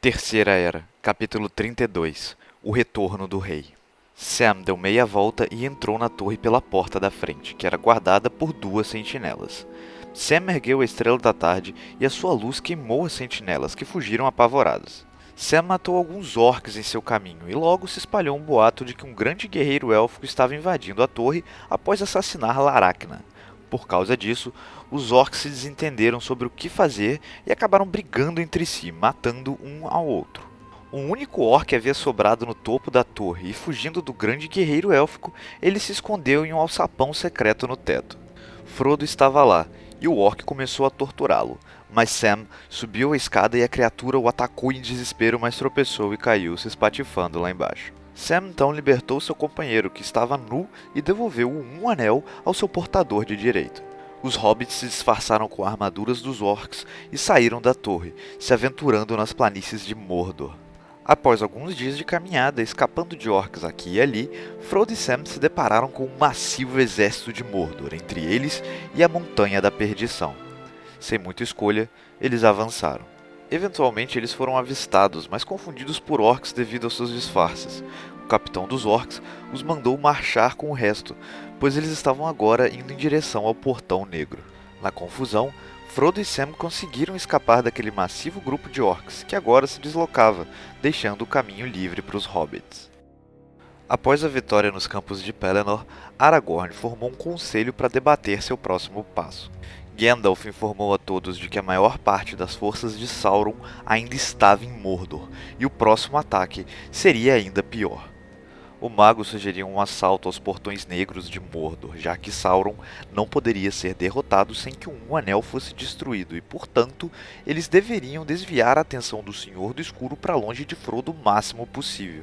Terceira Era, capítulo 32. O retorno do rei. Sam deu meia volta e entrou na torre pela porta da frente, que era guardada por duas sentinelas. Sam ergueu a estrela da tarde e a sua luz queimou as sentinelas, que fugiram apavoradas. Sam matou alguns orcs em seu caminho e logo se espalhou um boato de que um grande guerreiro élfico estava invadindo a torre após assassinar Laracna. Por causa disso, os orcs se desentenderam sobre o que fazer e acabaram brigando entre si, matando um ao outro. Um único orc havia sobrado no topo da torre e, fugindo do grande guerreiro élfico, ele se escondeu em um alçapão secreto no teto. Frodo estava lá, e o orc começou a torturá-lo, mas Sam subiu a escada e a criatura o atacou em desespero, mas tropeçou e caiu, se espatifando lá embaixo. Sam então libertou seu companheiro, que estava nu, e devolveu um anel ao seu portador de direito. Os hobbits se disfarçaram com armaduras dos orcs e saíram da torre, se aventurando nas planícies de Mordor. Após alguns dias de caminhada, escapando de orcs aqui e ali, Frodo e Sam se depararam com um massivo exército de Mordor entre eles e a Montanha da Perdição. Sem muita escolha, eles avançaram. Eventualmente eles foram avistados, mas confundidos por orcs devido aos seus disfarces. O capitão dos orcs os mandou marchar com o resto, pois eles estavam agora indo em direção ao Portão Negro. Na confusão, Frodo e Sam conseguiram escapar daquele massivo grupo de orcs, que agora se deslocava, deixando o caminho livre para os hobbits. Após a vitória nos campos de Pelennor, Aragorn formou um conselho para debater seu próximo passo. Gandalf informou a todos de que a maior parte das forças de Sauron ainda estava em Mordor, e o próximo ataque seria ainda pior. O mago sugeriu um assalto aos Portões Negros de Mordor, já que Sauron não poderia ser derrotado sem que um anel fosse destruído e, portanto, eles deveriam desviar a atenção do Senhor do Escuro para longe de Frodo o máximo possível.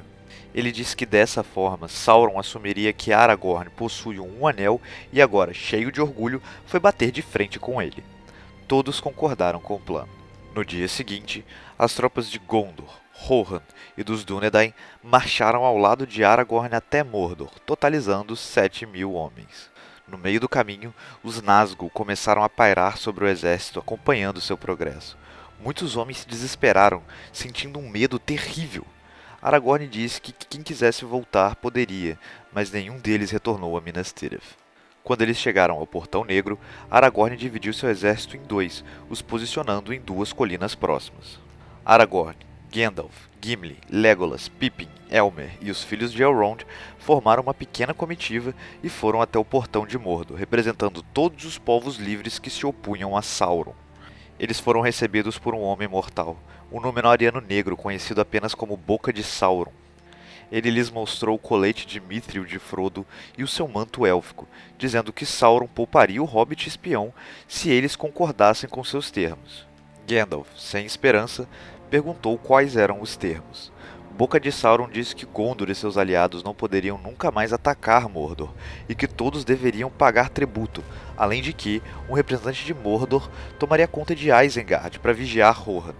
Ele disse que dessa forma, Sauron assumiria que Aragorn possui um anel e agora, cheio de orgulho, foi bater de frente com ele. Todos concordaram com o plano. No dia seguinte, as tropas de Gondor, Rohan e dos Dúnedain marcharam ao lado de Aragorn até Mordor, totalizando 7.000 homens. No meio do caminho, os Nazgûl começaram a pairar sobre o exército, acompanhando seu progresso. Muitos homens se desesperaram, sentindo um medo terrível. Aragorn disse que quem quisesse voltar poderia, mas nenhum deles retornou a Minas Tirith. Quando eles chegaram ao Portão Negro, Aragorn dividiu seu exército em dois, os posicionando em duas colinas próximas. Aragorn, Gandalf, Gimli, Legolas, Pippin, Elmer e os filhos de Elrond formaram uma pequena comitiva e foram até o Portão de Mordor, representando todos os povos livres que se opunham a Sauron. Eles foram recebidos por um homem mortal, um Númenóreano negro conhecido apenas como Boca de Sauron. Ele lhes mostrou o colete de Mithril de Frodo e o seu manto élfico, dizendo que Sauron pouparia o hobbit espião se eles concordassem com seus termos. Gandalf, sem esperança, perguntou quais eram os termos. Boca de Sauron disse que Gondor e seus aliados não poderiam nunca mais atacar Mordor, e que todos deveriam pagar tributo, além de que um representante de Mordor tomaria conta de Isengard para vigiar Rohan.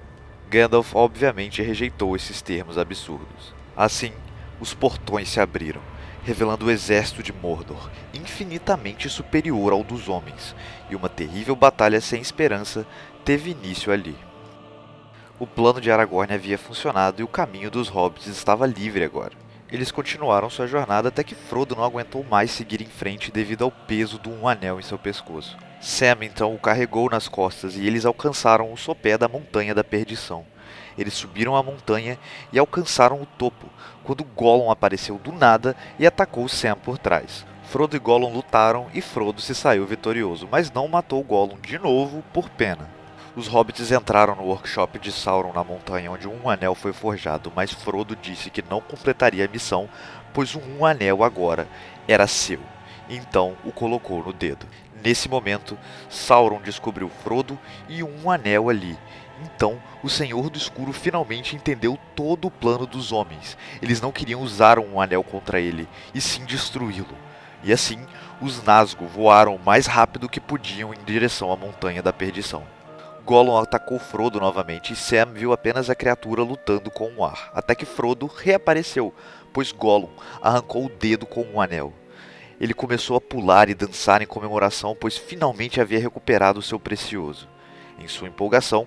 Gandalf obviamente rejeitou esses termos absurdos. Assim, os portões se abriram, revelando o exército de Mordor, infinitamente superior ao dos homens, e uma terrível batalha sem esperança teve início ali. O plano de Aragorn havia funcionado e o caminho dos hobbits estava livre agora. Eles continuaram sua jornada até que Frodo não aguentou mais seguir em frente devido ao peso do um anel em seu pescoço. Sam então o carregou nas costas e eles alcançaram o sopé da Montanha da Perdição. Eles subiram a montanha e alcançaram o topo, quando Gollum apareceu do nada e atacou Sam por trás. Frodo e Gollum lutaram e Frodo se saiu vitorioso, mas não matou Gollum de novo por pena. Os hobbits entraram no workshop de Sauron na montanha onde um anel foi forjado, mas Frodo disse que não completaria a missão, pois um anel agora era seu. Então o colocou no dedo. Nesse momento, Sauron descobriu Frodo e um anel ali. Então, o Senhor do Escuro finalmente entendeu todo o plano dos homens. Eles não queriam usar um anel contra ele, e sim destruí-lo. E assim, os Nazgûl voaram o mais rápido que podiam em direção à Montanha da Perdição. Gollum atacou Frodo novamente e Sam viu apenas a criatura lutando com o ar, até que Frodo reapareceu, pois Gollum arrancou o dedo com um anel. Ele começou a pular e dançar em comemoração, pois finalmente havia recuperado o seu precioso. Em sua empolgação,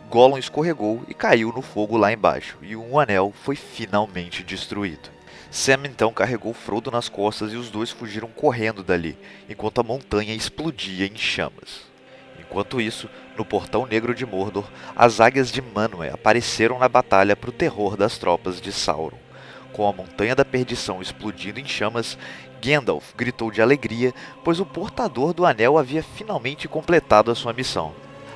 Gollum escorregou e caiu no fogo lá embaixo, e o anel foi finalmente destruído. Sam então carregou Frodo nas costas e os dois fugiram correndo dali, enquanto a montanha explodia em chamas. Enquanto isso, no Portão Negro de Mordor, as águias de Manwë apareceram na batalha para o terror das tropas de Sauron. Com a Montanha da Perdição explodindo em chamas, Gandalf gritou de alegria, pois o portador do anel havia finalmente completado a sua missão.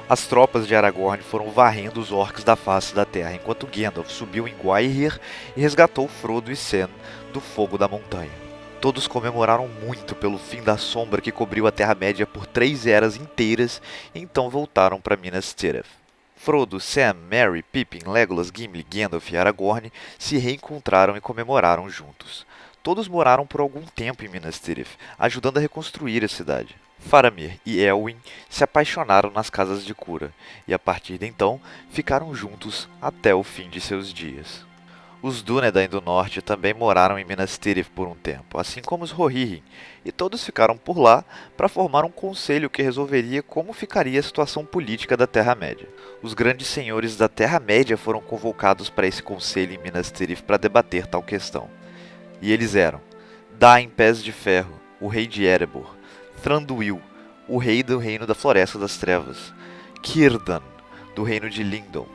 As tropas de Aragorn foram varrendo os orcs da face da terra, enquanto Gandalf subiu em Gwaihir e resgatou Frodo e Sam do fogo da montanha. Todos comemoraram muito pelo fim da sombra que cobriu a Terra-média por 3 eras inteiras e então voltaram para Minas Tirith. Frodo, Sam, Merry, Pippin, Legolas, Gimli, Gandalf e Aragorn se reencontraram e comemoraram juntos. Todos moraram por algum tempo em Minas Tirith, ajudando a reconstruir a cidade. Faramir e Elwyn se apaixonaram nas Casas de Cura, e a partir de então ficaram juntos até o fim de seus dias. Os Dúnedain do Norte também moraram em Minas Tirith por um tempo, assim como os Rohirrim, e todos ficaram por lá para formar um conselho que resolveria como ficaria a situação política da Terra-média. Os grandes senhores da Terra-média foram convocados para esse conselho em Minas Tirith para debater tal questão. E eles eram Dain Pés de Ferro, o rei de Erebor, Thranduil, o rei do reino da Floresta das Trevas, Círdan, do reino de Lindon,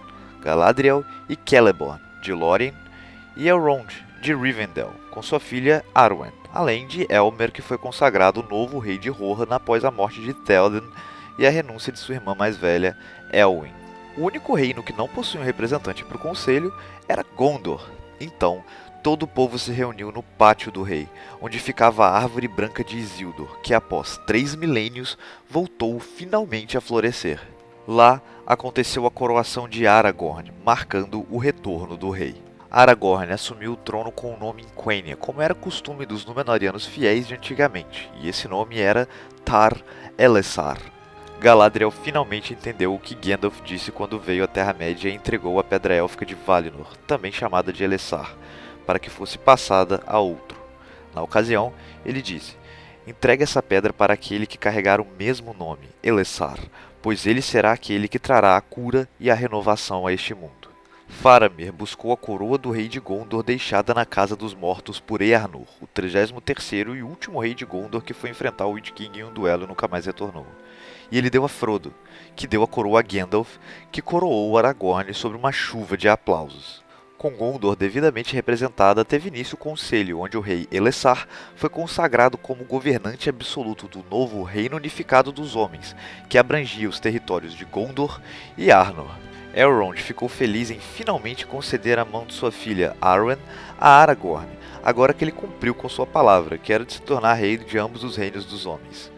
Galadriel e Celeborn, de Lórien, e Elrond, de Rivendell, com sua filha Arwen, além de Elmer, que foi consagrado o novo rei de Rohan após a morte de Théoden e a renúncia de sua irmã mais velha, Elwyn. O único reino que não possuía um representante para o conselho era Gondor. Então, todo o povo se reuniu no Pátio do Rei, onde ficava a Árvore Branca de Isildur, que após 3 milênios voltou finalmente a florescer. Lá aconteceu a coroação de Aragorn, marcando o retorno do rei. Aragorn assumiu o trono com o nome Quenya, como era costume dos Númenóreanos fiéis de antigamente, e esse nome era Tar-Elessar. Galadriel finalmente entendeu o que Gandalf disse quando veio à Terra-média e entregou a Pedra Élfica de Valinor, também chamada de Elessar, para que fosse passada a outro. Na ocasião, ele disse: "Entregue essa pedra para aquele que carregar o mesmo nome, Elessar, pois ele será aquele que trará a cura e a renovação a este mundo." Faramir buscou a coroa do rei de Gondor deixada na Casa dos Mortos por Earnur, o 33º e último rei de Gondor que foi enfrentar o Witch King em um duelo e nunca mais retornou. E ele deu a Frodo, que deu a coroa a Gandalf, que coroou Aragorn sobre uma chuva de aplausos. Com Gondor devidamente representada, teve início o conselho, onde o rei Elessar foi consagrado como governante absoluto do novo Reino Unificado dos Homens, que abrangia os territórios de Gondor e Arnor. Elrond ficou feliz em finalmente conceder a mão de sua filha Arwen a Aragorn, agora que ele cumpriu com sua palavra, que era de se tornar rei de ambos os reinos dos homens.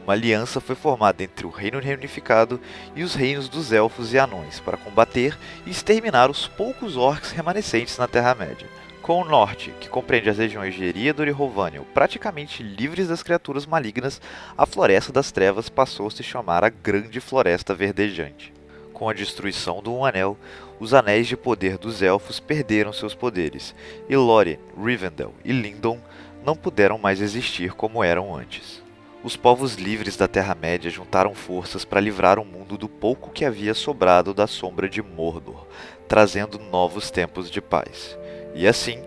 Uma aliança foi formada entre o Reino Reunificado e os reinos dos Elfos e Anões para combater e exterminar os poucos orcs remanescentes na Terra-média. Com o norte, que compreende as regiões de Eriador e Rhovanion, praticamente livres das criaturas malignas, a Floresta das Trevas passou a se chamar a Grande Floresta Verdejante. Com a destruição do Um Anel, os Anéis de Poder dos Elfos perderam seus poderes, e Lórien, Rivendell e Lindon não puderam mais existir como eram antes. Os povos livres da Terra-média juntaram forças para livrar o mundo do pouco que havia sobrado da sombra de Mordor, trazendo novos tempos de paz. E assim,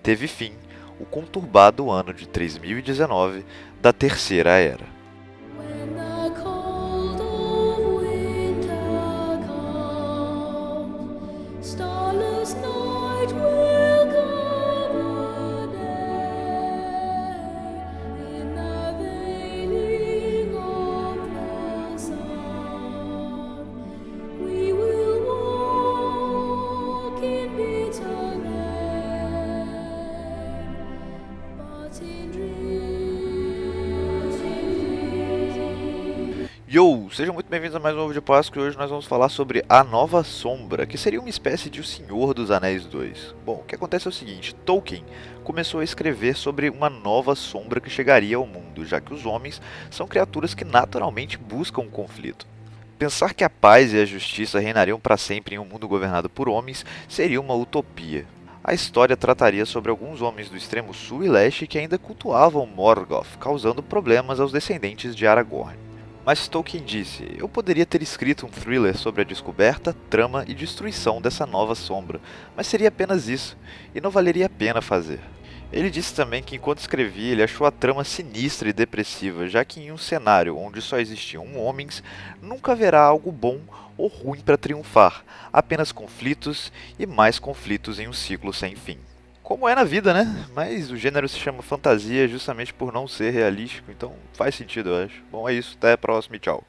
teve fim o conturbado ano de 3019 da Terceira Era. Yo! Sejam muito bem-vindos a mais um Ovo de Páscoa e hoje nós vamos falar sobre A Nova Sombra, que seria uma espécie de O Senhor dos Anéis 2. Bom, o que acontece é o seguinte, Tolkien começou a escrever sobre uma nova sombra que chegaria ao mundo, já que os homens são criaturas que naturalmente buscam um conflito. Pensar que a paz e a justiça reinariam para sempre em um mundo governado por homens seria uma utopia. A história trataria sobre alguns homens do extremo sul e leste que ainda cultuavam Morgoth, causando problemas aos descendentes de Aragorn. Mas Tolkien disse: eu poderia ter escrito um thriller sobre a descoberta, trama e destruição dessa nova sombra, mas seria apenas isso, e não valeria a pena fazer. Ele disse também que enquanto escrevia, ele achou a trama sinistra e depressiva, já que em um cenário onde só existiam homens, nunca haverá algo bom ou ruim para triunfar, apenas conflitos e mais conflitos em um ciclo sem fim. Como é na vida, né? Mas o gênero se chama fantasia justamente por não ser realístico, então faz sentido, eu acho. Bom, é isso, até a próxima e tchau.